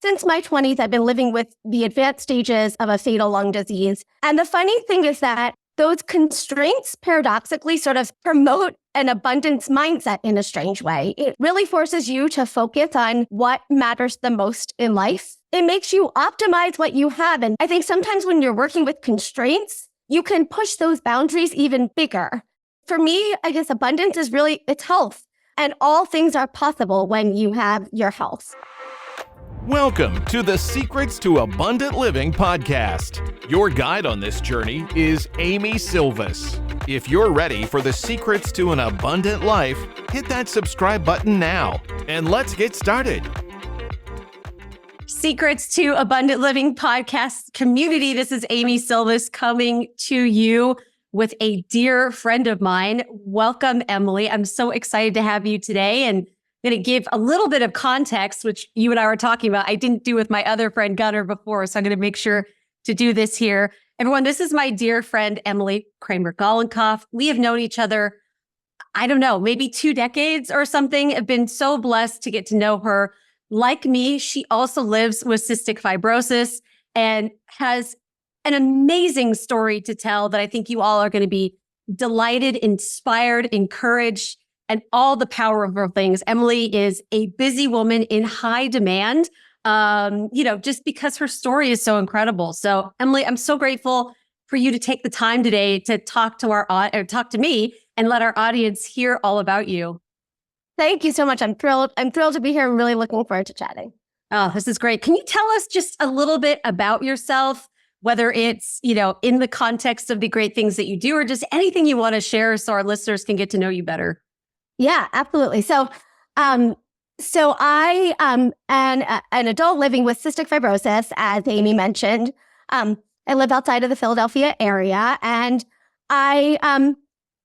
since my 20s, I've been living with the advanced stages of a fatal lung disease. And the funny thing is that those constraints paradoxically sort of promote an abundance mindset in a strange way. It really forces you to focus on what matters the most in life. It makes you optimize what you have. And I think sometimes when you're working with constraints, you can push those boundaries even bigger. For me, I guess abundance is really, it's health. And all things are possible when you have your health. Welcome to the Secrets to Abundant Living podcast. Your guide on this journey is Amy Sylvis. If you're ready for the secrets to an abundant life, hit that subscribe button now, and let's get started. Secrets to Abundant Living podcast community. This is Amy Sylvis coming to you with a dear friend of mine. Welcome, Emily. I'm so excited to have you today, and I'm going to give a little bit of context, which you and I were talking about. I didn't do with my other friend Gunnar before, so I'm going to make sure to do this here. Everyone, this is my dear friend, Emily Kramer-Golinkoff. We have known each other, I don't know, maybe 2 decades or something. I've been so blessed to get to know her. Like me, she also lives with cystic fibrosis and has an amazing story to tell that I think you all are going to be delighted, inspired, encouraged, and all the powerful things. Emily is a busy woman in high demand, just because her story is so incredible. So Emily, I'm so grateful for you to take the time today to talk to talk to me and let our audience hear all about you. Thank you so much. I'm thrilled. I'm thrilled to be here. I'm really looking forward to chatting. Oh, this is great. Can you tell us just a little bit about yourself, whether it's, in the context of the great things that you do or just anything you want to share so our listeners can get to know you better? Yeah, absolutely. So I am an adult living with cystic fibrosis, as Amy mentioned. I live outside of the Philadelphia area, and I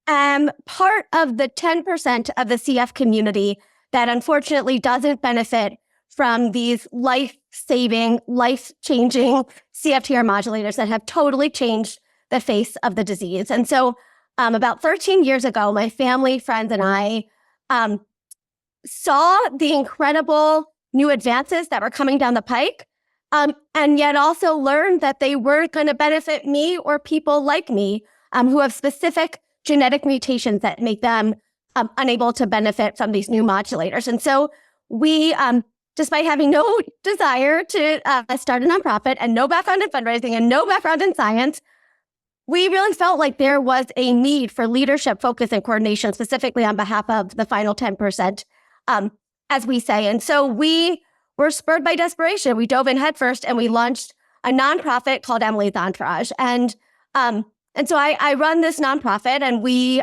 am part of the 10% of the CF community that unfortunately doesn't benefit from these life-saving, life-changing CFTR modulators that have totally changed the face of the disease. And so about 13 years ago, my family, friends, and I saw the incredible new advances that were coming down the pike, and yet also learned that they weren't going to benefit me or people like me who have specific genetic mutations that make them unable to benefit from these new modulators. And so we, despite having no desire to start a nonprofit and no background in fundraising and no background in science, we really felt like there was a need for leadership, focus, and coordination, specifically on behalf of the final 10%, as we say. And so we were spurred by desperation. We dove in headfirst and we launched a nonprofit called Emily's Entourage. And so I run this nonprofit, and we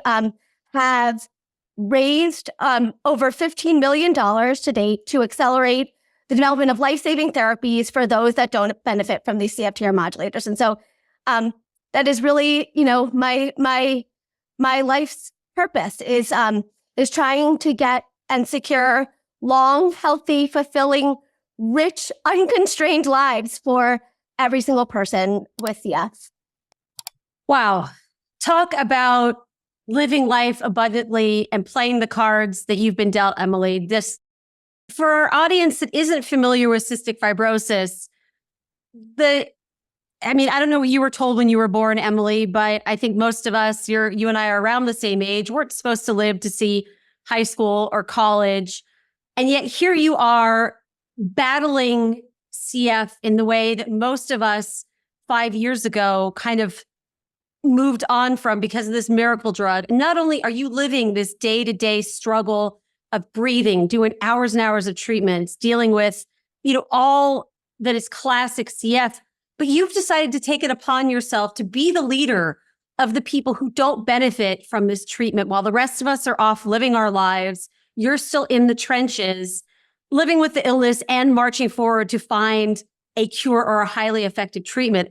have raised over $15 million to date to accelerate the development of life-saving therapies for those that don't benefit from these CFTR modulators. And so that is really, my life's purpose is trying to get and secure long, healthy, fulfilling, rich, unconstrained lives for every single person with CF. Wow. Talk about living life abundantly and playing the cards that you've been dealt, Emily. For our audience that isn't familiar with cystic fibrosis, I don't know what you were told when you were born, Emily, but I think most of us, you and I are around the same age. We're supposed to live to see high school or college. And yet here you are battling CF in the way that most of us 5 years ago kind of moved on from because of this miracle drug. Not only are you living this day-to-day struggle of breathing, doing hours and hours of treatments, dealing with, all that is classic CF, but you've decided to take it upon yourself to be the leader of the people who don't benefit from this treatment. While the rest of us are off living our lives, you're still in the trenches, living with the illness and marching forward to find a cure or a highly effective treatment.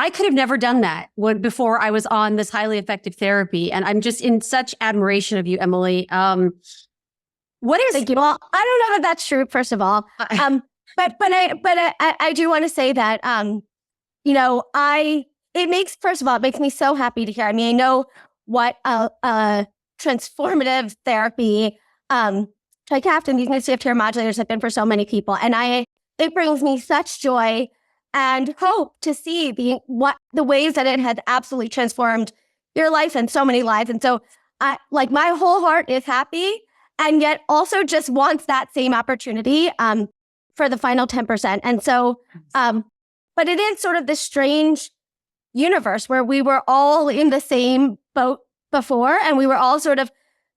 I could have never done that before I was on this highly effective therapy. And I'm just in such admiration of you, Emily. What is... Thank you. Well, I don't know if that's true, first of all. But I do want to say that, it makes me so happy to hear. I mean, I know what a transformative therapy Trikafta and these CFTR modulators have been for so many people. And I it brings me such joy and hope to see the ways that it has absolutely transformed your life and so many lives. And so my whole heart is happy, and yet also just wants that same opportunity for the final 10%. And so, but it is sort of this strange universe where we were all in the same boat before, and we were all sort of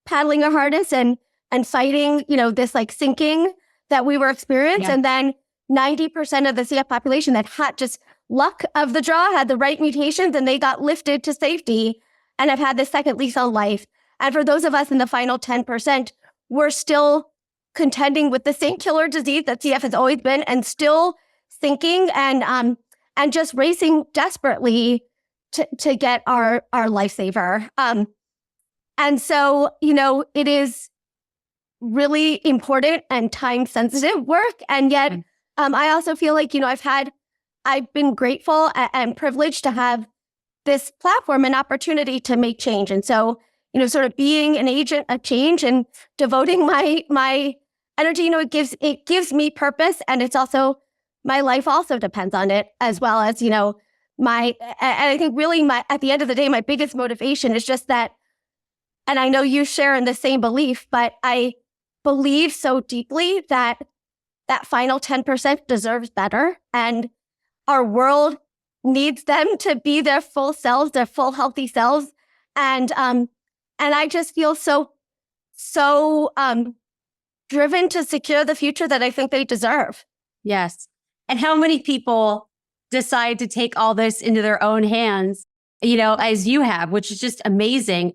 paddling our hardest and fighting, this like sinking that we were experiencing. Yeah. And then 90% of the CF population that had just luck of the draw, had the right mutations, and they got lifted to safety and have had the second lease on life. And for those of us in the final 10%, we're still contending with the same killer disease that CF has always been, and still sinking and just racing desperately to get our lifesaver. And so, it is really important and time sensitive work. And yet, I also feel like, I've been grateful and privileged to have this platform and opportunity to make change. And so, sort of being an agent of change and devoting my energy, it gives me purpose, and it's also, my life also depends on it, as well as, and I think really at the end of the day, my biggest motivation is just that, and I know you share in the same belief, but I believe so deeply that that final 10% deserves better, and our world needs them to be their full selves, their full healthy selves. And I just feel so driven to secure the future that I think they deserve. Yes. And how many people decide to take all this into their own hands, as you have, which is just amazing.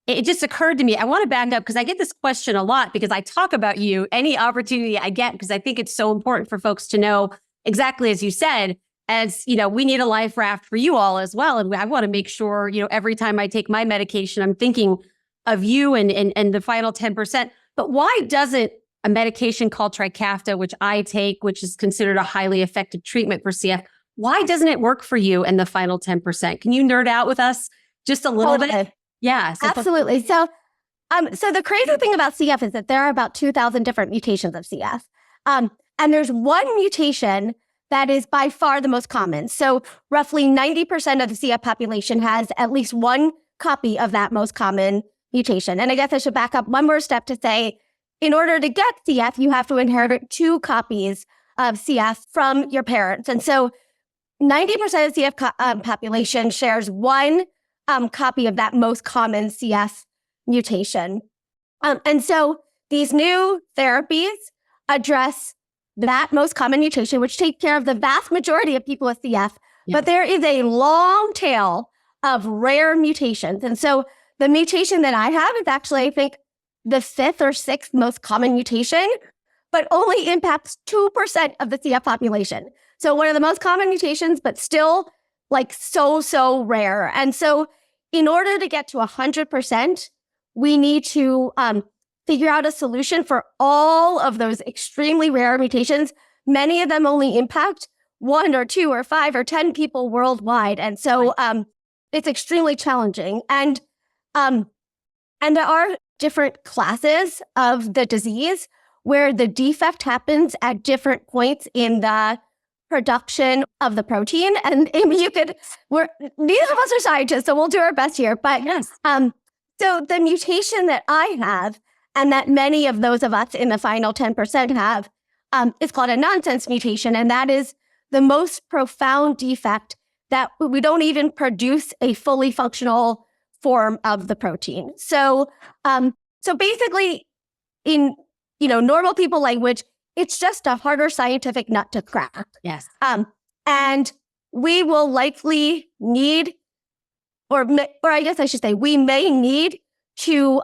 It just occurred to me, I want to back up because I get this question a lot, because I talk about you any opportunity I get, because I think it's so important for folks to know exactly as you said, we need a life raft for you all as well. And I want to make sure, every time I take my medication, I'm thinking of you and the final 10%. But why doesn't a medication called Trikafta, which I take, which is considered a highly effective treatment for CF, why doesn't it work for you in the final 10%? Can you nerd out with us just a little bit? Yeah. Absolutely. So the crazy thing about CF is that there are about 2,000 different mutations of CF. And there's one mutation that is by far the most common. So roughly 90% of the CF population has at least one copy of that most common mutation. And I guess I should back up one more step to say, in order to get CF, you have to inherit 2 copies of CF from your parents. And so 90% of the CF population shares one copy of that most common CF mutation. And so these new therapies address that most common mutation, which takes care of the vast majority of people with CF. Yeah. But there is a long tail of rare mutations. And so the mutation that I have is actually, I think, the 5th or 6th most common mutation, but only impacts 2% of the CF population. So one of the most common mutations, but still so rare. And so in order to get to 100%, we need to figure out a solution for all of those extremely rare mutations. Many of them only impact 1 or 2 or 5 or 10 people worldwide. And so it's extremely challenging. And there are different classes of the disease where the defect happens at different points in the production of the protein. And Amy, neither of us are scientists, so we'll do our best here. But yes. So the mutation that I have, and that many of those of us in the final 10% have, is called a nonsense mutation. And that is the most profound defect that we don't even produce a fully functional form of the protein. So basically, in normal people language, it's just a harder scientific nut to crack. Yes. And we will likely need, or I guess I should say, we may need to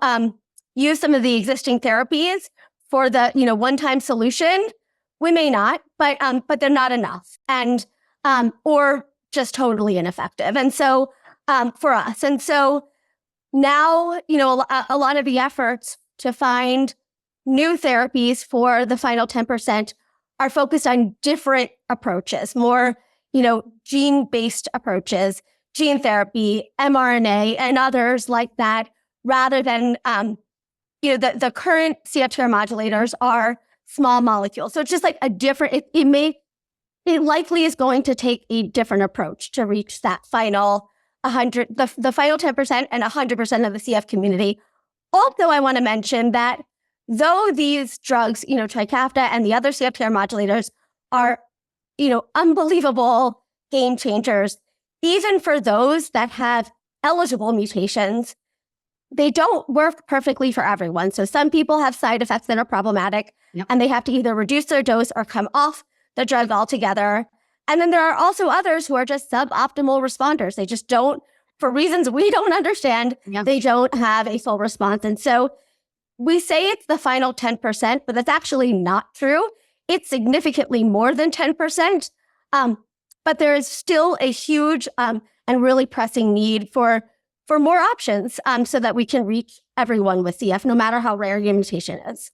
use some of the existing therapies for the one-time solution. We may not, but they're not enough, and or just totally ineffective. And so for us, and so now a lot of the efforts to find new therapies for the final 10% are focused on different approaches, more, gene-based approaches, gene therapy, mRNA, and others like that, rather than, the current CFTR modulators are small molecule. So it's just like a different, it likely is going to take a different approach to reach that final 100, the final 10% and 100% of the CF community. Also, I want to mention that though these drugs, Trikafta and the other CFTR modulators are, unbelievable game changers, even for those that have eligible mutations, they don't work perfectly for everyone. So some people have side effects that are problematic, and they have to either reduce their dose or come off the drug altogether. And then there are also others who are just suboptimal responders. They just don't, for reasons we don't understand, they don't have a full response. And so we say it's the final 10%, but that's actually not true. It's significantly more than 10%. But there is still a huge and really pressing need for more options so that we can reach everyone with CF, no matter how rare your mutation is.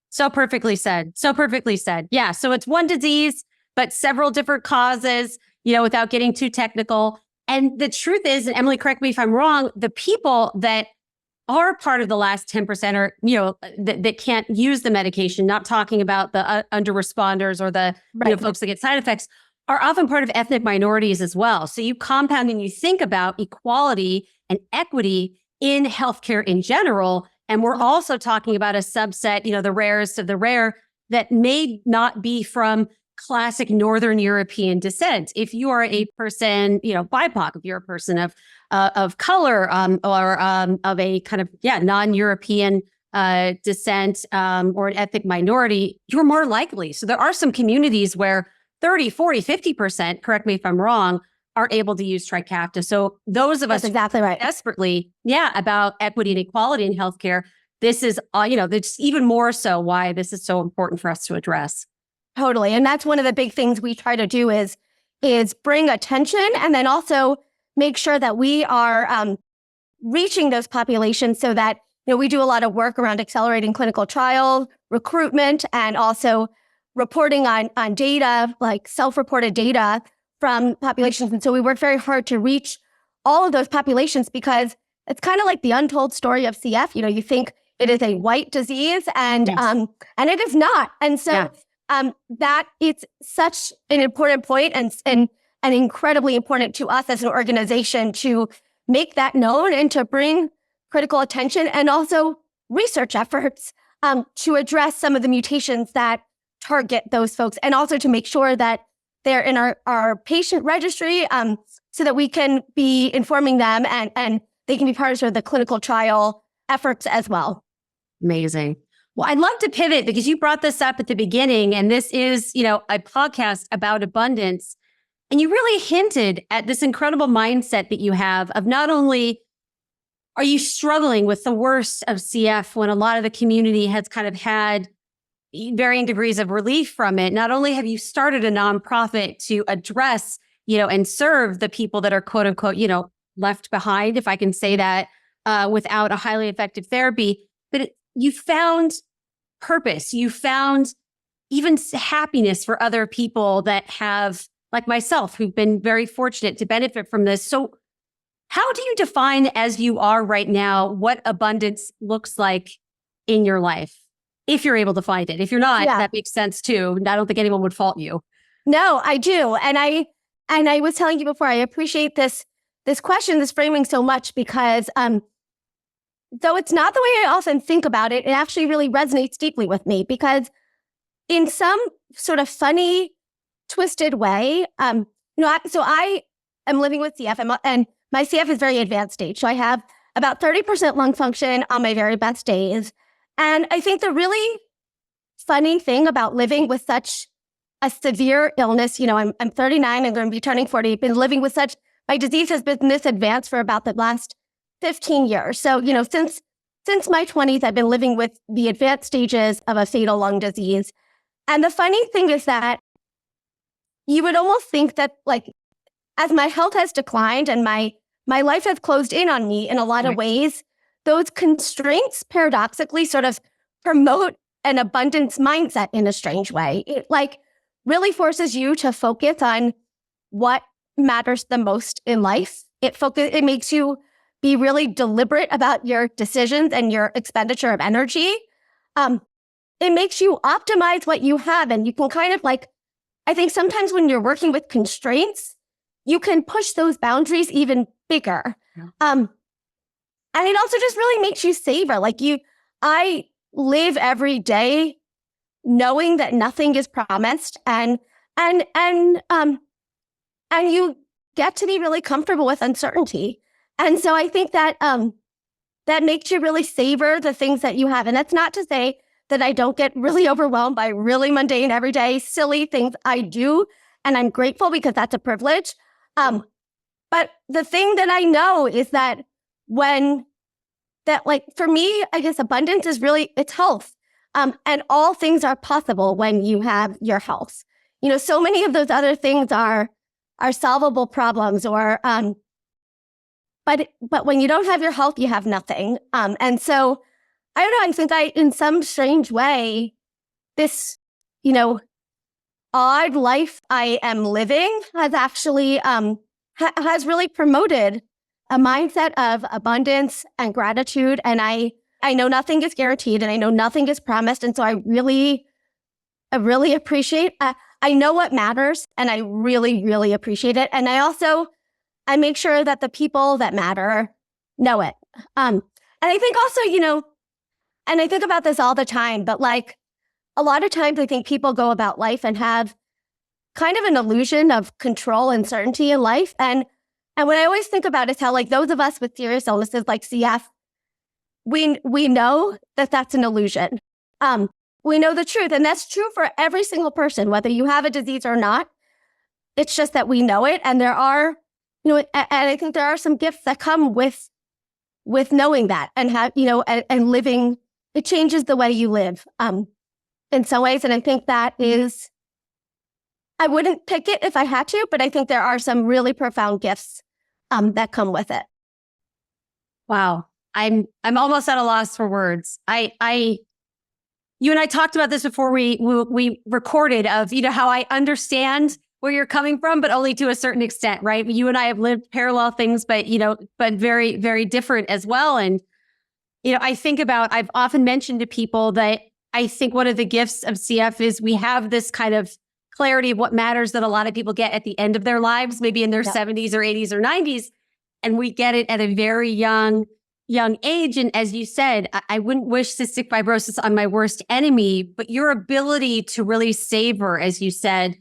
So perfectly said. So perfectly said. Yeah. So it's one disease, but several different causes, without getting too technical. And the truth is, and Emily, correct me if I'm wrong, the people that are part of the last 10% or, that can't use the medication, not talking about the under responders or the folks that get side effects, are often part of ethnic minorities as well. So you compound and you think about equality and equity in healthcare in general. And we're also talking about a subset, the rarest of the rare, that may not be from classic Northern European descent. If you are a person, BIPOC, if you're a person of color or of a kind of, non-European descent or an ethnic minority, you're more likely. So there are some communities where 30, 40, 50%, correct me if I'm wrong, are able to use Trikafta. So those of us exactly right. Desperately, about equity and equality in healthcare, this is, that's even more so why this is so important for us to address. Totally. And that's one of the big things we try to do is bring attention and then also make sure that we are reaching those populations so that, we do a lot of work around accelerating clinical trial recruitment and also reporting on data, like self-reported data from populations. And so we work very hard to reach all of those populations because it's kind of like the untold story of CF. You think it is a white disease and it is not. And so that it's such an important point and incredibly important to us as an organization to make that known and to bring critical attention and also research efforts to address some of the mutations that target those folks, and also to make sure that they're in our patient registry so that we can be informing them and they can be part of sort of the clinical trial efforts as well. Amazing. Well, I'd love to pivot because you brought this up at the beginning, and this is, a podcast about abundance. And you really hinted at this incredible mindset that you have of not only are you struggling with the worst of CF when a lot of the community has kind of had varying degrees of relief from it, not only have you started a nonprofit to address, and serve the people that are quote unquote, left behind, if I can say that, without a highly effective therapy, but you found purpose. You found even happiness for other people that have, like myself, who've been very fortunate to benefit from this. So how do you define, as you are right now, what abundance looks like in your life? If you're able to find it. If you're not, that makes sense too. I don't think anyone would fault you. No, I do. And I was telling you before, I appreciate this question, this framing so much because though it's not the way I often think about it, it actually really resonates deeply with me because in some sort of funny, twisted way, so I am living with CF and my CF is very advanced stage. So I have about 30% lung function on my very best days. And I think the really funny thing about living with such a severe illness, I'm 39, I'm going to be turning 40, been living with my disease has been this advanced for about the last 15 years. So, since my 20s, I've been living with the advanced stages of a fatal lung disease. And the funny thing is that you would almost think that as my health has declined and my life has closed in on me in a lot of ways, those constraints paradoxically sort of promote an abundance mindset in a strange way. It really forces you to focus on what matters the most in life. It makes you be really deliberate about your decisions and your expenditure of energy. it makes you optimize what you have. And you can kind of like, I think sometimes when you're working with constraints, you can push those boundaries even bigger. And it also just really makes you savor. I live every day knowing that nothing is promised, and you get to be really comfortable with uncertainty. And so I think that that makes you really savor the things that you have. And that's not to say that I don't get really overwhelmed by really mundane, everyday, silly things. I do, and I'm grateful because that's a privilege. But the thing that I know is that for me, I guess abundance is really, it's health. And all things are possible when you have your health. So many of those other things are solvable problems, but when you don't have your health, you have nothing. And so I don't know, I think in some strange way, this, odd life I am living has actually, has really promoted a mindset of abundance and gratitude. And I know nothing is guaranteed, and I know nothing is promised. And so I really appreciate, I know what matters, and I really, really appreciate it. And I make sure that the people that matter know it. And I think also, and I think about this all the time, but a lot of times I think people go about life and have kind of an illusion of control and certainty in life. And what I always think about is how those of us with serious illnesses like CF, we know that that's an illusion. We know the truth, and that's true for every single person, whether you have a disease or not. It's just that we know it, and there are, and I think there are some gifts that come with knowing that and have, and living. It changes the way you live, in some ways, and I think that is. I wouldn't pick it if I had to, but I think there are some really profound gifts that come with it. Wow. I'm almost at a loss for words. You and I talked about this before we recorded of, how I understand where you're coming from, but only to a certain extent, right? You and I have lived parallel things, but very, very different as well. And, I think about, I've often mentioned to people that I think one of the gifts of CF is we have this kind of clarity of what matters that a lot of people get at the end of their lives, maybe in their 70s or 80s or 90s. And we get it at a very young age. And as you said, I wouldn't wish cystic fibrosis on my worst enemy, but your ability to really savor, as you said,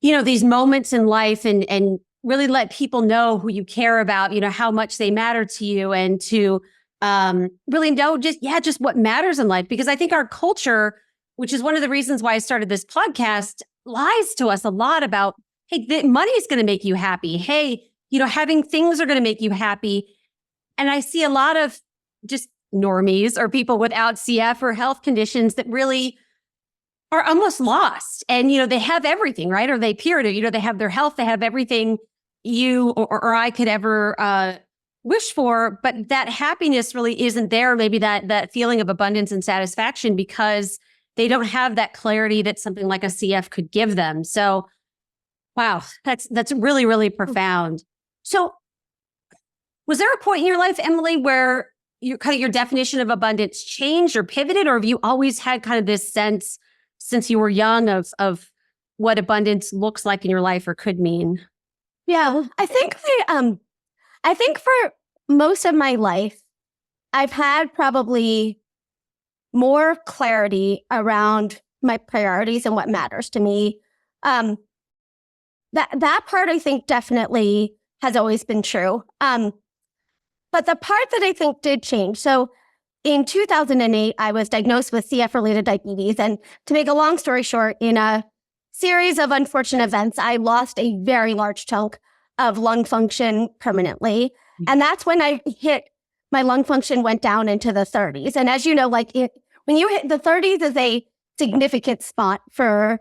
these moments in life and really let people know who you care about, how much they matter to you, and to really know just what matters in life. Because I think our culture, which is one of the reasons why I started this podcast, lies to us a lot about, hey, money is going to make you happy. Hey, having things are going to make you happy. And I see a lot of just normies or people without CF or health conditions that really are almost lost. And, they have everything, right? Or they appear to, they have their health, they have everything you or I could ever wish for, but that happiness really isn't there. Maybe that feeling of abundance and satisfaction, because they don't have that clarity that something like a CF could give them. So, wow, that's really, really profound. So, was there a point in your life, Emily, where your definition of abundance changed or pivoted, or have you always had kind of this sense since you were young of what abundance looks like in your life or could mean? Yeah, I think for most of my life, I've had probably more clarity around my priorities and what matters to me. That part I think definitely has always been true. But the part that I think did change. So in 2008, I was diagnosed with CF-related diabetes. And to make a long story short, in a series of unfortunate events, I lost a very large chunk of lung function permanently. And that's when my lung function went down into the 30s. And as you know, when you hit the 30s is a significant spot for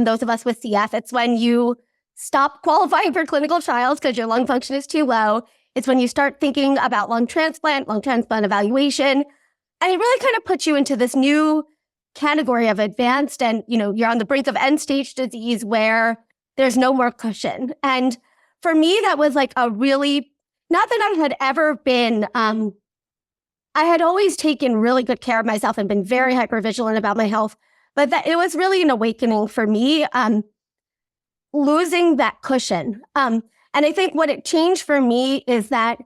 those of us with CF. It's when you stop qualifying for clinical trials because your lung function is too low. It's when you start thinking about lung transplant evaluation. And it really kind of puts you into this new category of advanced and, you're on the brink of end stage disease where there's no more cushion. And for me, that was a really, not that I had ever been I had always taken really good care of myself and been very hypervigilant about my health, but that it was really an awakening for me, losing that cushion. And I think what it changed for me is that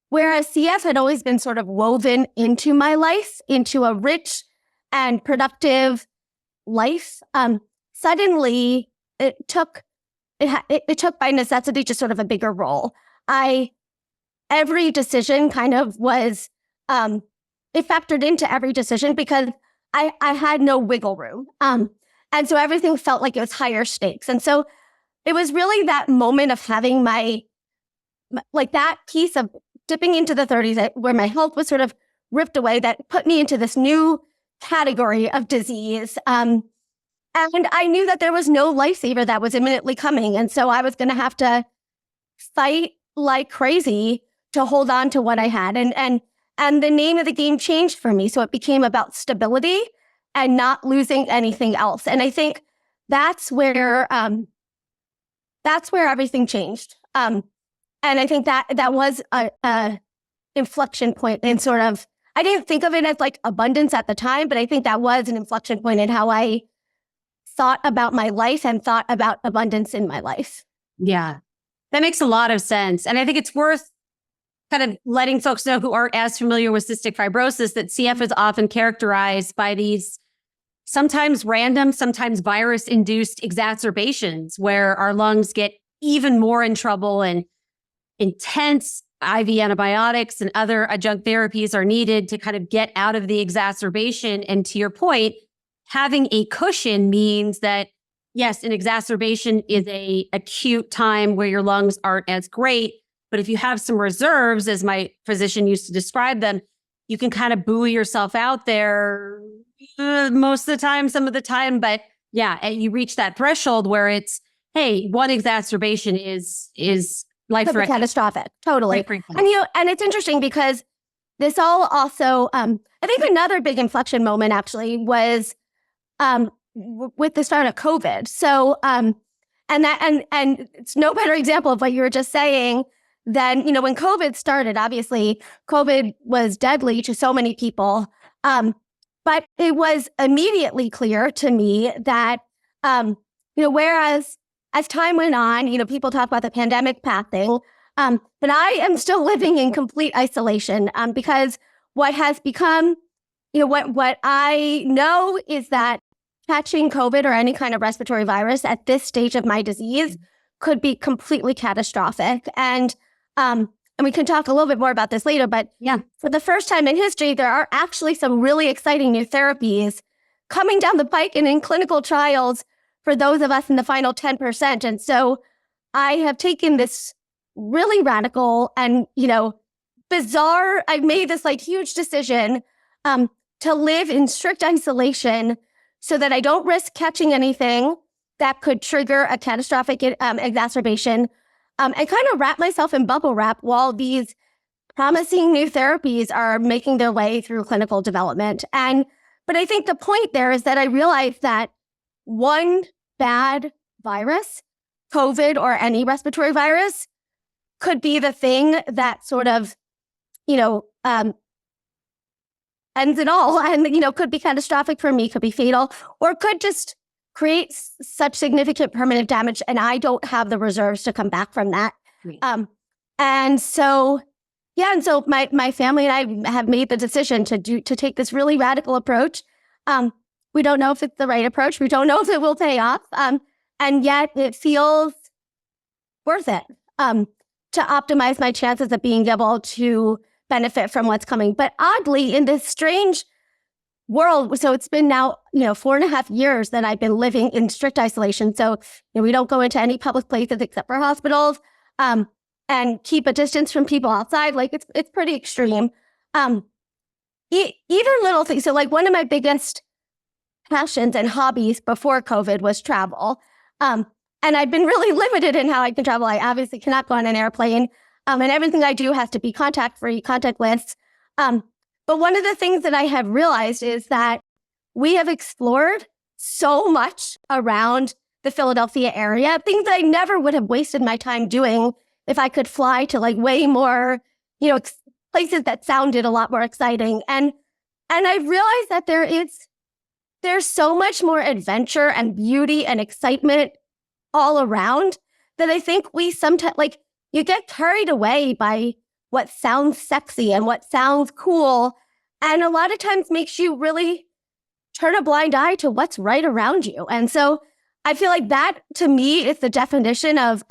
whereas CF had always been sort of woven into my life, into a rich and productive life, suddenly it took by necessity just sort of a bigger role. Every decision kind of was, it factored into every decision because I had no wiggle room. And so everything felt like it was higher stakes. And so it was really that moment of having like that piece of dipping into the 30s where my health was sort of ripped away that put me into this new category of disease. And I knew that there was no lifesaver that was imminently coming. And so I was going to have to fight like crazy to hold on to what I had. And the name of the game changed for me. So it became about stability and not losing anything else. And I think that's where everything changed. And I think that was a inflection point in sort of, I didn't think of it as like abundance at the time, but I think that was an inflection point in how I thought about my life and thought about abundance in my life. Yeah, that makes a lot of sense. And I think it's worth kind of letting folks know who aren't as familiar with cystic fibrosis that CF is often characterized by these sometimes random, sometimes virus-induced exacerbations where our lungs get even more in trouble and intense IV antibiotics and other adjunct therapies are needed to kind of get out of the exacerbation. And to your point, having a cushion means that, yes, an exacerbation is a acute time where your lungs aren't as great. But if you have some reserves, as my physician used to describe them, you can kind of buoy yourself out there most of the time, some of the time. But yeah, and you reach that threshold where it's, hey, one exacerbation is life-threatening. Catastrophic. Totally. And it's interesting because this all also, I think another big inflection moment actually was with the start of COVID. So, and it's no better example of what you were just saying than, when COVID started. Obviously, COVID was deadly to so many people. But it was immediately clear to me that, whereas as time went on, people talk about the pandemic pathing, but I am still living in complete isolation because what has become, what I know is that catching COVID or any kind of respiratory virus at this stage of my disease could be completely catastrophic. And we can talk a little bit more about this later, but yeah, for the first time in history, there are actually some really exciting new therapies coming down the pike and in clinical trials for those of us in the final 10%. And so I have taken this really radical and, bizarre, I've made this like huge decision to live in strict isolation so that I don't risk catching anything that could trigger a catastrophic exacerbation, and kind of wrap myself in bubble wrap while these promising new therapies are making their way through clinical development. But I think the point there is that I realized that one bad virus, COVID or any respiratory virus, could be the thing that sort of, ends it all and, could be catastrophic for me, could be fatal, or could just create such significant permanent damage. And I don't have the reserves to come back from that. And so my family and I have made the decision to take this really radical approach. We don't know if it's the right approach. We don't know if it will pay off. And yet it feels worth it to optimize my chances of being able to benefit from what's coming. But oddly, in this strange world, so it's been now, 4.5 years that I've been living in strict isolation. So we don't go into any public places except for hospitals, and keep a distance from people outside. Like it's pretty extreme. Even little things. So like one of my biggest passions and hobbies before COVID was travel. And I've been really limited in how I can travel. I obviously cannot go on an airplane. And everything I do has to be contact-free, contactless. But one of the things that I have realized is that we have explored so much around the Philadelphia area, things that I never would have wasted my time doing if I could fly to like way more, places that sounded a lot more exciting. And I realized that there's so much more adventure and beauty and excitement all around that I think we sometimes, like, you get carried away by what sounds sexy and what sounds cool. And a lot of times makes you really turn a blind eye to what's right around you. And so I feel like that, to me, is the definition of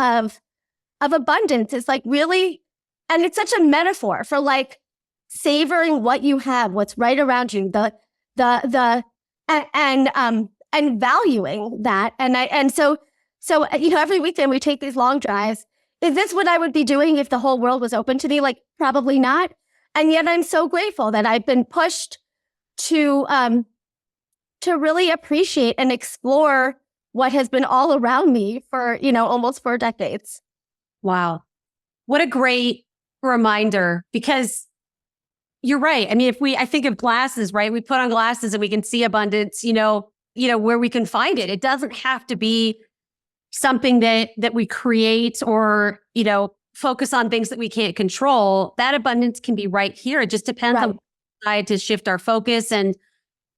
abundance. It's like really, and it's such a metaphor for like savoring what you have, what's right around you, and valuing that. And so every weekend we take these long drives. Is this what I would be doing if the whole world was open to me? Like, probably not. And yet I'm so grateful that I've been pushed to really appreciate and explore what has been all around me for, almost 4 decades. Wow. What a great reminder, because you're right. I mean, I think of glasses, right? We put on glasses and we can see abundance, where we can find it. It doesn't have to be something that we create or, focus on things that we can't control. That abundance can be right here. It just depends on decide to shift our focus. And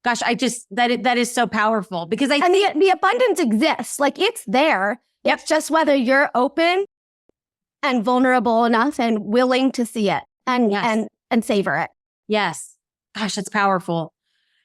gosh, that is so powerful, because the abundance exists. Like, it's there. Yep. It's just whether you're open and vulnerable enough and willing to see it and savor it. Yes. Gosh, that's powerful.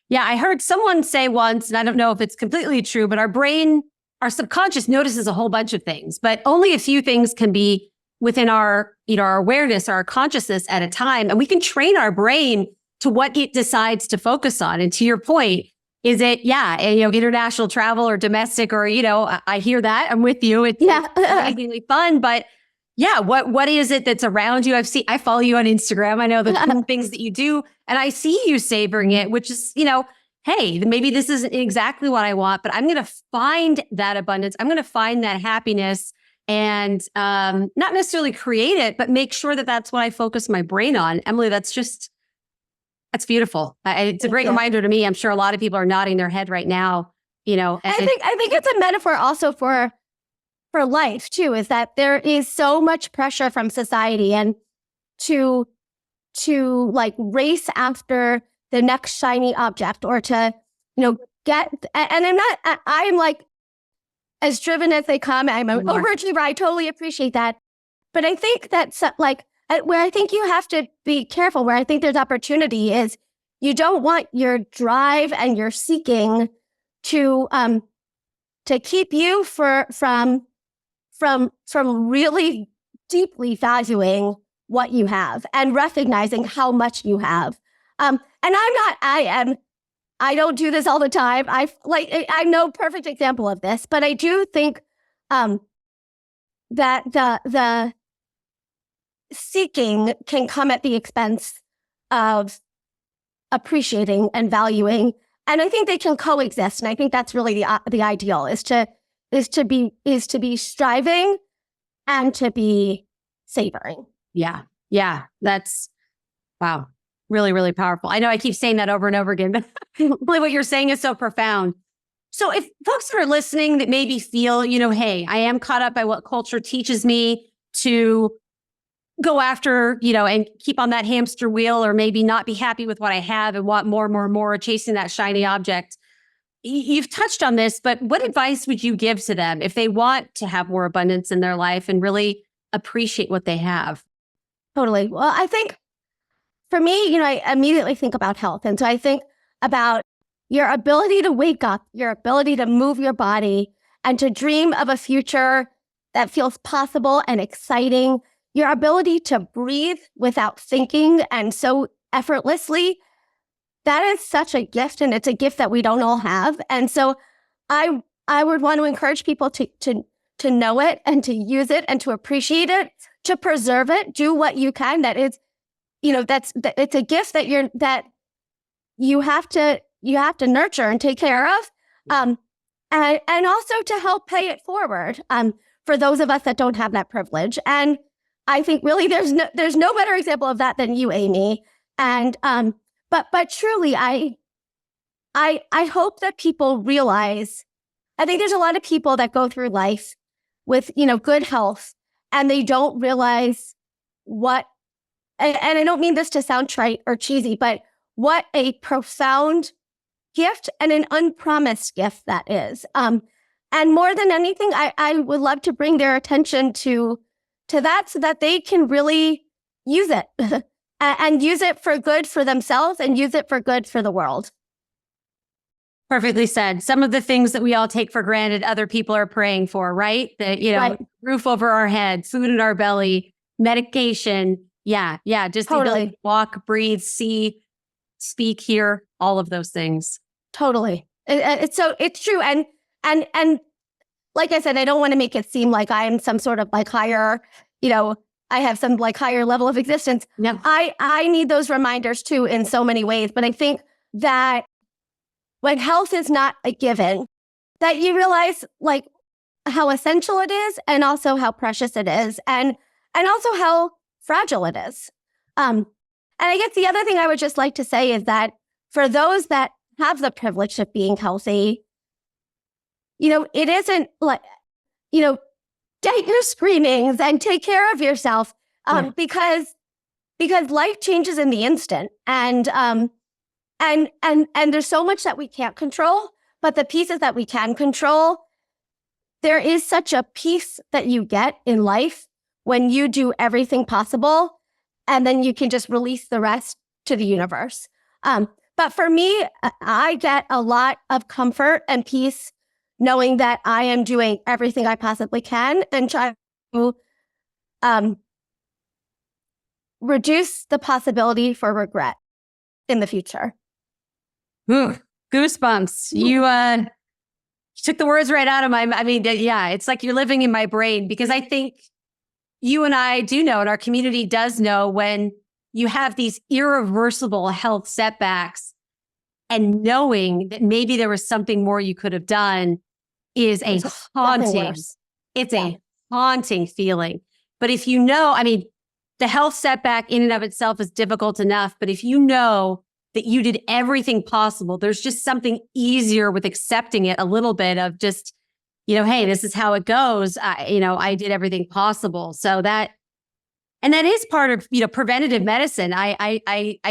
Yeah. I heard someone say once, and I don't know if it's completely true, but our subconscious notices a whole bunch of things, but only a few things can be within our awareness, our consciousness at a time. And we can train our brain to what it decides to focus on. And to your point, is it, international travel or domestic, or, I hear that. I'm with you. It's amazingly fun, but yeah, what is it that's around you? I follow you on Instagram. I know the cool things that you do, and I see you savoring it, which is, hey, maybe this isn't exactly what I want, but I'm going to find that abundance. I'm going to find that happiness, and not necessarily create it, but make sure that that's what I focus my brain on. Emily, that's beautiful. It's a great reminder to me. I'm sure a lot of people are nodding their head right now. I think it's a metaphor also for life too, is that there is so much pressure from society and to like race after the next shiny object, or to, get, and I'm like as driven as they come. I'm an overachiever. I totally appreciate that. But I think that's like where I think you have to be careful, where I think there's opportunity, is you don't want your drive and your seeking to keep you from really deeply valuing what you have and recognizing how much you have. And I don't do this all the time. I'm no perfect example of this, but I do think that the seeking can come at the expense of appreciating and valuing. And I think they can coexist. And I think that's really the ideal, is to be striving and to be savoring. Yeah. Yeah. That's, wow. Really, really powerful. I know I keep saying that over and over again, but really what you're saying is so profound. So if folks are listening that maybe feel, hey, I am caught up by what culture teaches me to go after, and keep on that hamster wheel, or maybe not be happy with what I have and want more, chasing that shiny object. You've touched on this, but what advice would you give to them if they want to have more abundance in their life and really appreciate what they have? Totally. Well, I think for me, I immediately think about health. And so I think about your ability to wake up, your ability to move your body, and to dream of a future that feels possible and exciting, your ability to breathe without thinking and so effortlessly. That is such a gift, and it's a gift that we don't all have. And so I would want to encourage people to know it and to use it and to appreciate it, to preserve it, do what you can. That is, it's a gift that you have to nurture and take care of, and also to help pay it forward for those of us that don't have that privilege. And I think really there's no better example of that than you, Amy. And but truly, I hope that people realize. I think there's a lot of people that go through life with good health, and they don't realize what and I don't mean this to sound trite or cheesy, but what a profound gift and an unpromised gift that is. And more than anything, I would love to bring their attention to that so that they can really use it and use it for good for themselves and use it for good for the world. Perfectly said. Some of the things that we all take for granted, other people are praying for, right? That, Right. roof over our head, food in our belly, medication. Yeah. Just the ability to walk, breathe, see, speak, hear, all of those things. Totally. It's true. And like I said, I don't want to make it seem like I am some sort of like higher, I have some like higher level of existence. No. I need those reminders too in so many ways. But I think that when health is not a given, that you realize like how essential it is and also how precious it is and also how fragile it is. And I guess the other thing I would just like to say is that for those that have the privilege of being healthy, it isn't like, get your screenings and take care of yourself because life changes in the instant. And there's so much that we can't control, but the pieces that we can control, there is such a peace that you get in life when you do everything possible, and then you can just release the rest to the universe. But for me, I get a lot of comfort and peace knowing that I am doing everything I possibly can and try to reduce the possibility for regret in the future. Ooh, goosebumps. You took the words right out of it's like you're living in my brain, because I think you and I do know, and our community does know, when you have these irreversible health setbacks and knowing that maybe there was something more you could have done is a haunting feeling. But if the health setback in and of itself is difficult enough, but if you know that you did everything possible, there's just something easier with accepting it a little bit of just, hey, this is how it goes. I did everything possible. So that is part of, preventative medicine. I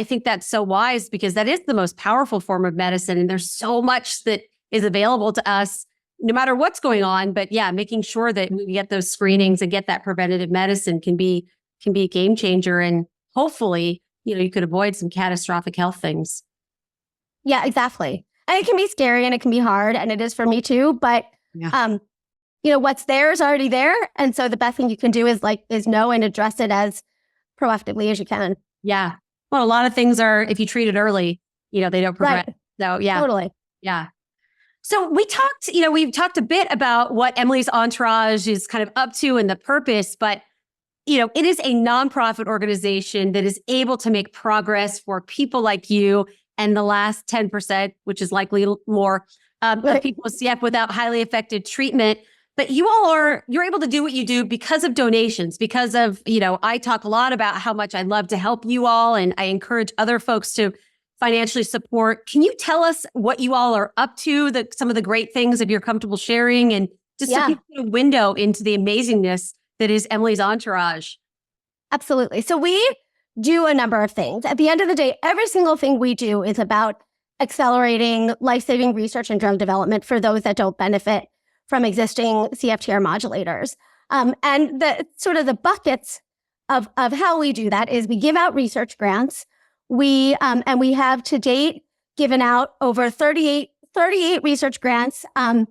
think that's so wise, because that is the most powerful form of medicine. And there's so much that is available to us no matter what's going on. But yeah, making sure that we get those screenings and get that preventative medicine can be a game changer. And hopefully, you could avoid some catastrophic health things. Yeah, exactly. And it can be scary and it can be hard, and it is for me too. But what's there is already there, and so the best thing you can do is know and address it as proactively as you can. Yeah. Well, a lot of things are, if you treat it early, they don't progress. Right. So yeah, totally. Yeah. So we've talked a bit about what Emily's Entourage is kind of up to and the purpose, but it is a nonprofit organization that is able to make progress for people like you and the last 10%, which is likely more, of people with CF without highly effective treatment. But you're able to do what you do because of donations, because of, I talk a lot about how much I love to help you all, and I encourage other folks to financially support. Can you tell us what you all are up to, some of the great things that you're comfortable sharing, and just to give a window into the amazingness that is Emily's Entourage? Absolutely. So we do a number of things. At the end of the day, every single thing we do is about accelerating life-saving research and drug development for those that don't benefit from existing CFTR modulators. And the buckets of how we do that is we give out research grants. We have to date given out over 38 research grants, and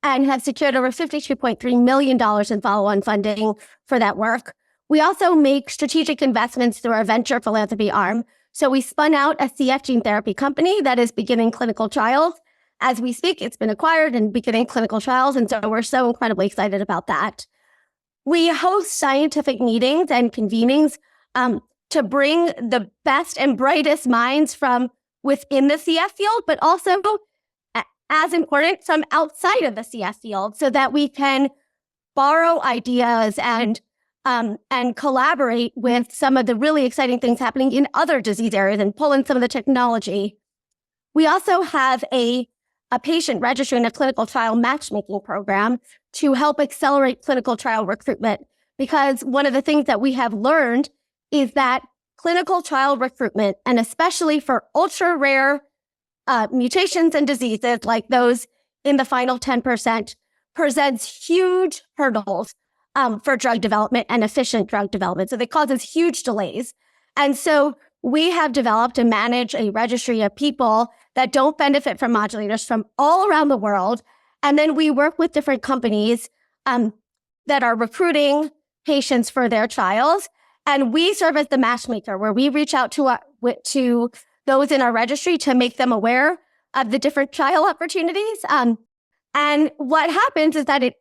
have secured over $52.3 million in follow-on funding for that work. We also make strategic investments through our venture philanthropy arm. So we spun out a CF gene therapy company that is beginning clinical trials. As we speak, it's been acquired and beginning clinical trials. And so we're so incredibly excited about that. We host scientific meetings and convenings to bring the best and brightest minds from within the CF field, but also, as important, from outside of the CF field, so that we can borrow ideas and collaborate with some of the really exciting things happening in other disease areas and pull in some of the technology. We also have a patient registry and a clinical trial matchmaking program to help accelerate clinical trial recruitment, because one of the things that we have learned is that clinical trial recruitment, and especially for ultra rare mutations and diseases like those in the final 10%, presents huge hurdles for drug development and efficient drug development. So they causes huge delays. And so we have developed and manage a registry of people that don't benefit from modulators from all around the world. And then we work with different companies that are recruiting patients for their trials. And we serve as the matchmaker, where we reach out to those in our registry to make them aware of the different trial opportunities. And what happens is that it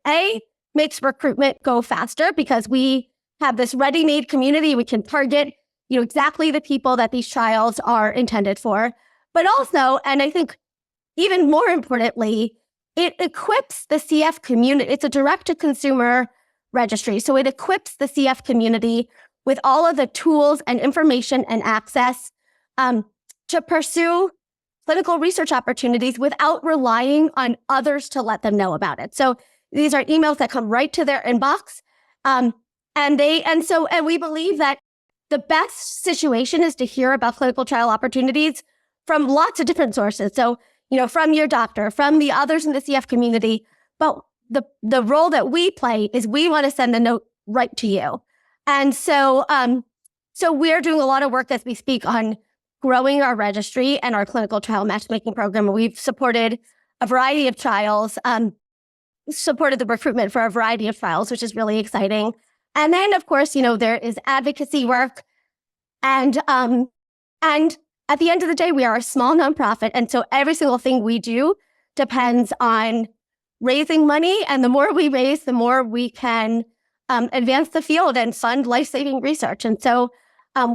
makes recruitment go faster because we have this ready-made community. We can target exactly the people that these trials are intended for. But also, and I think even more importantly, it equips the CF community. It's a direct-to-consumer registry. So it equips the CF community with all of the tools and information and access to pursue clinical research opportunities without relying on others to let them know about it. So these are emails that come right to their inbox. And we believe that the best situation is to hear about clinical trial opportunities from lots of different sources. So, from your doctor, from the others in the CF community. But the role that we play is we want to send the note right to you. And so we're doing a lot of work as we speak on growing our registry and our clinical trial matchmaking program. We've supported a variety of trials, supported the recruitment for a variety of trials, which is really exciting. And then, of course, there is advocacy work. And at the end of the day, we are a small nonprofit. And so every single thing we do depends on raising money. And the more we raise, the more we can advance the field and fund life-saving research. And so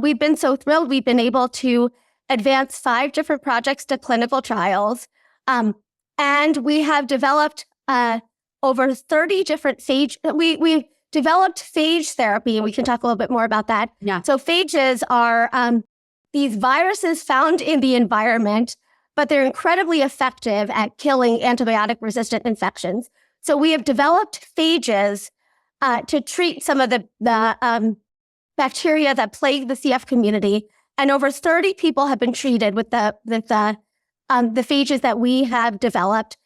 we've been so thrilled. We've been able to advance 5 different projects to clinical trials. And we have developed over 30 different phage. We developed phage therapy, and we can talk a little bit more about that. Yeah. So phages are these viruses found in the environment, but they're incredibly effective at killing antibiotic-resistant infections. So we have developed phages to treat some of the bacteria that plague the CF community. And over 30 people have been treated with the phages that we have developed.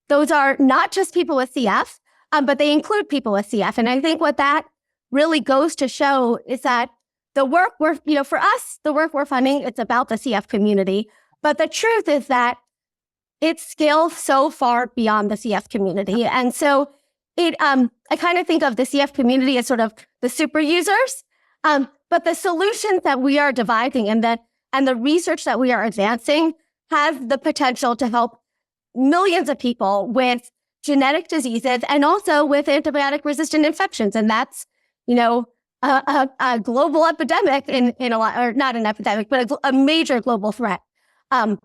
Those are not just people with CF, but they include people with CF. And I think what that really goes to show is that the work for us, the work we're funding, it's about the CF community. But the truth is that it scales so far beyond the CF community. And so I kind of think of the CF community as sort of the super users. But the solutions that we are devising and the research that we are advancing has the potential to help millions of people with genetic diseases and also with antibiotic-resistant infections. And that's, a global epidemic in a lot, or not an epidemic, but a major global threat. And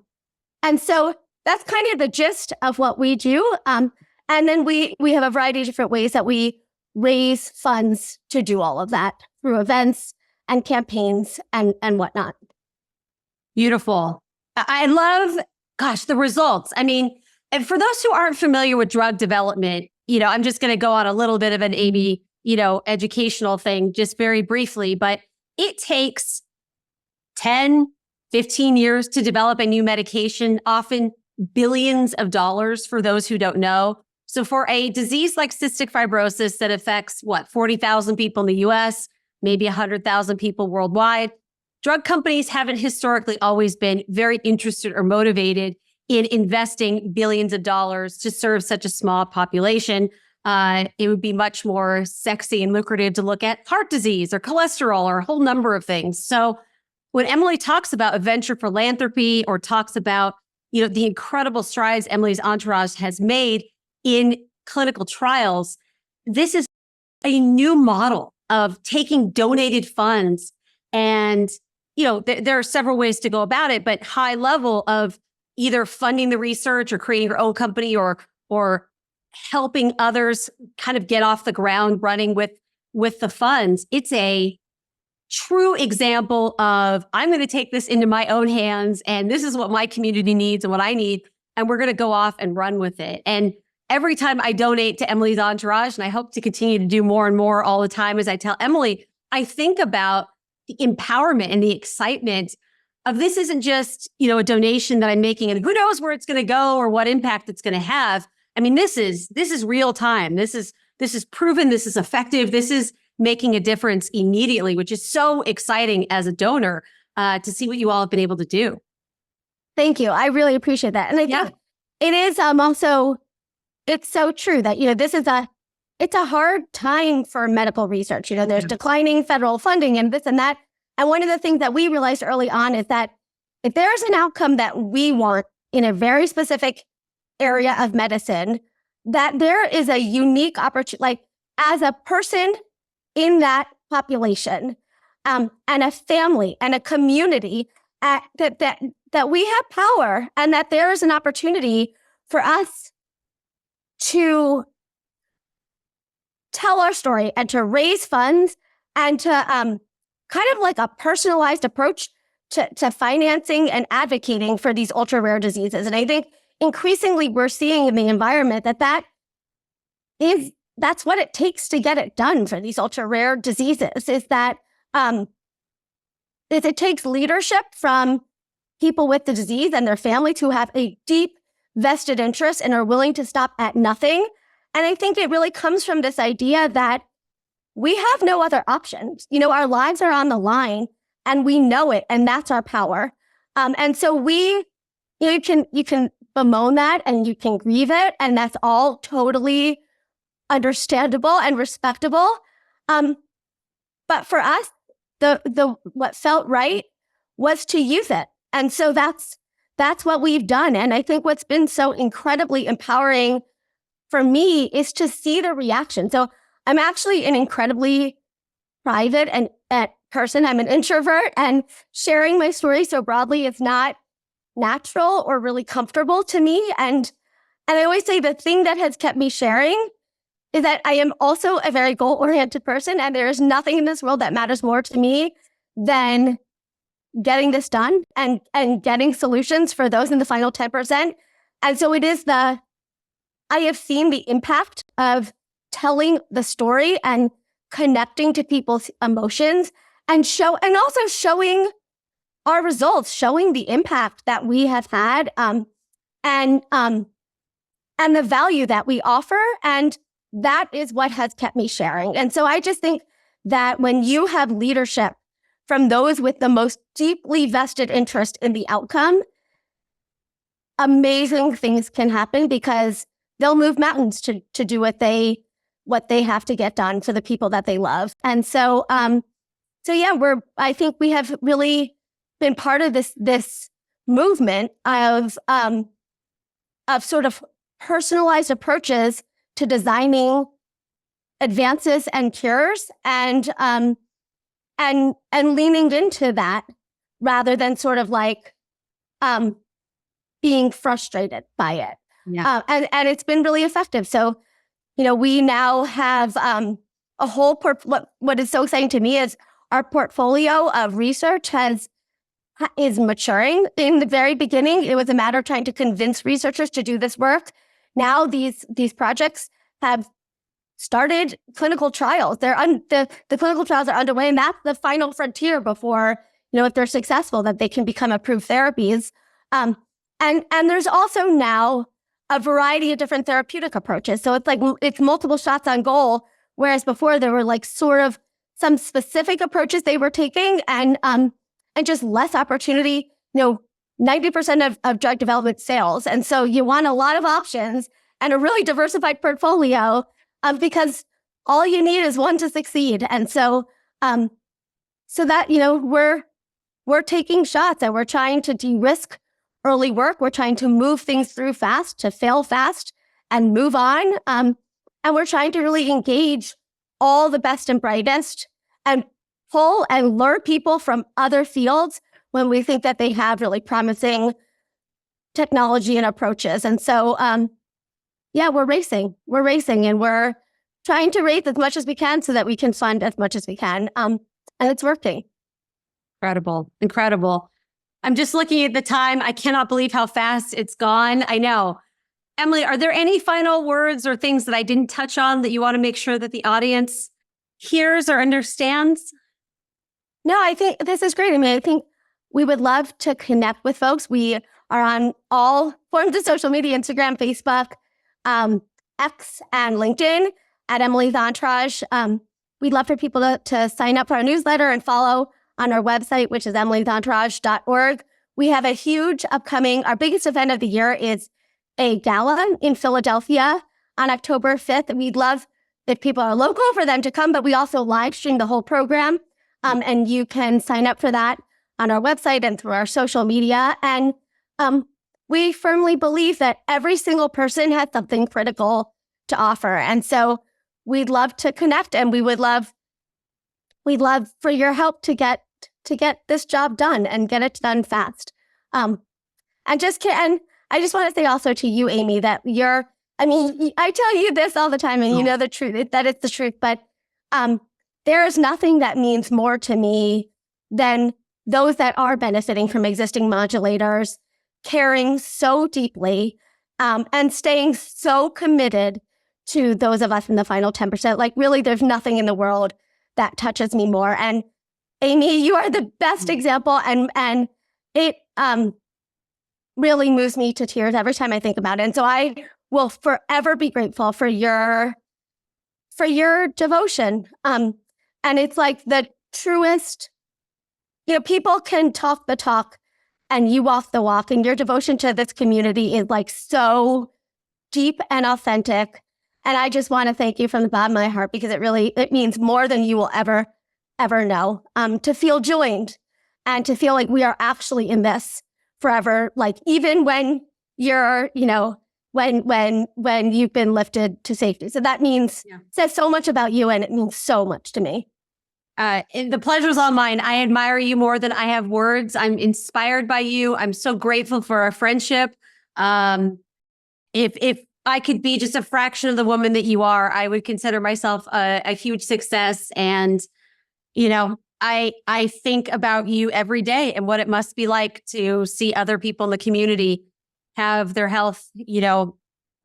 so that's kind of the gist of what we do. And then we have a variety of different ways that we raise funds to do all of that through events and campaigns and whatnot. Beautiful. I love, the results. I mean, and for those who aren't familiar with drug development, I'm just going to go on a little bit of an Amy, educational thing, just very briefly, but it takes 10, 15 years to develop a new medication, often billions of dollars for those who don't know. So for a disease like cystic fibrosis that affects 40,000 people in the US, maybe 100,000 people worldwide, drug companies haven't historically always been very interested or motivated in investing billions of dollars to serve such a small population. It would be much more sexy and lucrative to look at heart disease or cholesterol or a whole number of things. So when Emily talks about venture philanthropy or talks about, the incredible strides Emily's Entourage has made in clinical trials, this is a new model of taking donated funds. And, there are several ways to go about it, but high level of either funding the research or creating your own company or helping others kind of get off the ground running with the funds. It's a true example of, I'm going to take this into my own hands, and this is what my community needs and what I need, and we're going to go off and run with it. And every time I donate to Emily's Entourage, and I hope to continue to do more and more all the time, as I tell Emily, I think about, the empowerment and the excitement of this isn't just, a donation that I'm making and who knows where it's going to go or what impact it's going to have. I mean, this is real time. This is proven. This is effective. This is making a difference immediately, which is so exciting as a donor to see what you all have been able to do. Thank you. I really appreciate that. And I think it is also, it's so true that, it's a hard time for medical research. There's declining federal funding and this and that. And one of the things that we realized early on is that if there's an outcome that we want in a very specific area of medicine, that there is a unique opportunity, like as a person in that population, and a family and a community, that we have power and that there is an opportunity for us to tell our story and to raise funds and to kind of like a personalized approach to financing and advocating for these ultra rare diseases. And I think increasingly we're seeing in the environment that's what it takes to get it done for these ultra rare diseases, is that it takes leadership from people with the disease and their families who have a deep vested interest and are willing to stop at nothing. And I think it really comes from this idea that we have no other options. Our lives are on the line and we know it, and that's our power. And so you can bemoan that and you can grieve it, and that's all totally understandable and respectable. But for us, what felt right was to use it. And so that's what we've done. And I think what's been so incredibly empowering for me is to see the reaction. So I'm actually an incredibly private and person. I'm an introvert, and sharing my story so broadly is not natural or really comfortable to me. And I always say the thing that has kept me sharing is that I am also a very goal-oriented person, and there is nothing in this world that matters more to me than getting this done and getting solutions for those in the final 10%. And so it is I have seen the impact of telling the story and connecting to people's emotions and also showing our results, showing the impact that we have had, and the value that we offer. And that is what has kept me sharing. And so I just think that when you have leadership from those with the most deeply vested interest in the outcome, amazing things can happen because they'll move mountains to do what they have to get done for the people that they love. And so, I think we have really been part of this movement of sort of personalized approaches to designing advances and cures, and leaning into that rather than sort of like being frustrated by it. Yeah. And it's been really effective. So, we now have a whole what is so exciting to me is our portfolio of research is maturing. In the very beginning, it was a matter of trying to convince researchers to do this work. Now these projects have started clinical trials. The clinical trials are underway, and that's the final frontier before, if they're successful, that they can become approved therapies. And there's also now a variety of different therapeutic approaches. So it's multiple shots on goal, whereas before there were like sort of some specific approaches they were taking, and just less opportunity. 90% of drug development fails. And so you want a lot of options and a really diversified portfolio, because all you need is one to succeed. And so that, we're taking shots and we're trying to de-risk early work. We're trying to move things through fast, to fail fast and move on. And we're trying to really engage all the best and brightest and pull and lure people from other fields when we think that they have really promising technology and approaches. And so, we're racing and we're trying to raise as much as we can so that we can fund as much as we can. And it's working. Incredible. I'm just looking at the time. I cannot believe how fast it's gone. I know. Emily, are there any final words or things that I didn't touch on that you want to make sure that the audience hears or understands? No, I think this is great. I mean, I think we would love to connect with folks. We are on all forms of social media, Instagram, Facebook, X, and LinkedIn at Emily's Entourage. We'd love for people to sign up for our newsletter and follow on our website, which is emilysentourage.org. We have a huge upcoming, our biggest event of the year is a gala in Philadelphia on October 5th. We'd love if people are local for them to come, but we also live stream the whole program. And you can sign up for that on our website and through our social media. And we firmly believe that every single person has something critical to offer. And so we'd love to connect, and we'd love for your help to get this job done and get it done fast. And I just want to say also to you, Amy, that I tell you this all the time, and you know the truth, that it's the truth, but there is nothing that means more to me than those that are benefiting from existing modulators, caring so deeply, and staying so committed to those of us in the final 10%. Like, really, there's nothing in the world that touches me more. And Amy, you are the best example, and it really moves me to tears every time I think about it. And so I will forever be grateful for your devotion. And it's like the truest, people can talk the talk and you walk the walk, and your devotion to this community is like so deep and authentic. And I just want to thank you from the bottom of my heart, because it means more than you will ever know, to feel joined and to feel like we are actually in this forever. Like, even when you're, when you've been lifted to safety. So that says so much about you, and it means so much to me. The pleasure's all mine. I admire you more than I have words. I'm inspired by you. I'm so grateful for our friendship. If I could be just a fraction of the woman that you are, I would consider myself a huge success. And, I think about you every day and what it must be like to see other people in the community have their health, not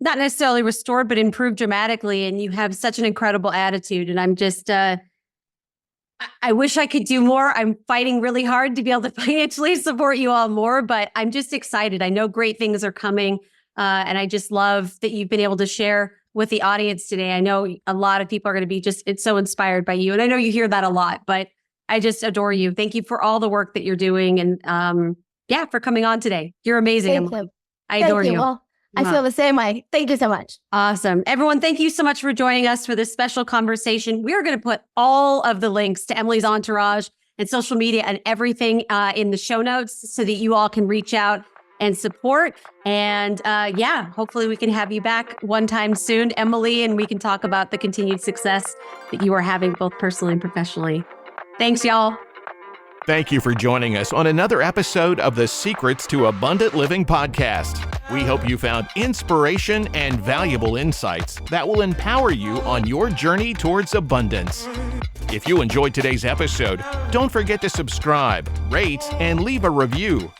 necessarily restored, but improved dramatically. And you have such an incredible attitude. And I'm just, I wish I could do more. I'm fighting really hard to be able to financially support you all more, but I'm just excited. I know great things are coming. And I just love that you've been able to share with the audience today. I know a lot of people are going to be it's so inspired by you. And I know you hear that a lot, but I just adore you. Thank you for all the work that you're doing. And for coming on today. You're amazing. Thank you. I adore you. Well, I feel the same way. Thank you so much. Awesome. Everyone, thank you so much for joining us for this special conversation. We are going to put all of the links to Emily's Entourage and social media and everything in the show notes so that you all can reach out and support. And hopefully we can have you back one time soon, Emily, and we can talk about the continued success that you are having both personally and professionally. Thanks, y'all. Thank you for joining us on another episode of the Secrets to Abundant Living podcast. We hope you found inspiration and valuable insights that will empower you on your journey towards abundance. If you enjoyed today's episode, don't forget to subscribe, rate, and leave a review.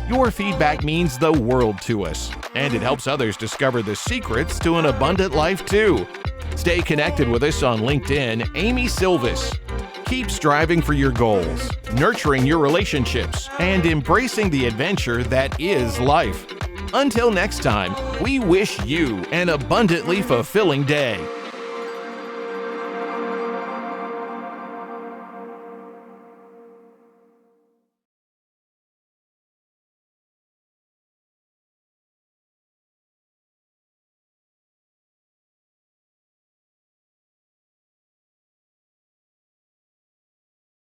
Your feedback means the world to us, and it helps others discover the secrets to an abundant life too. Stay connected with us on LinkedIn, Amy Sylvis. Keep striving for your goals, nurturing your relationships, and embracing the adventure that is life. Until next time, we wish you an abundantly fulfilling day.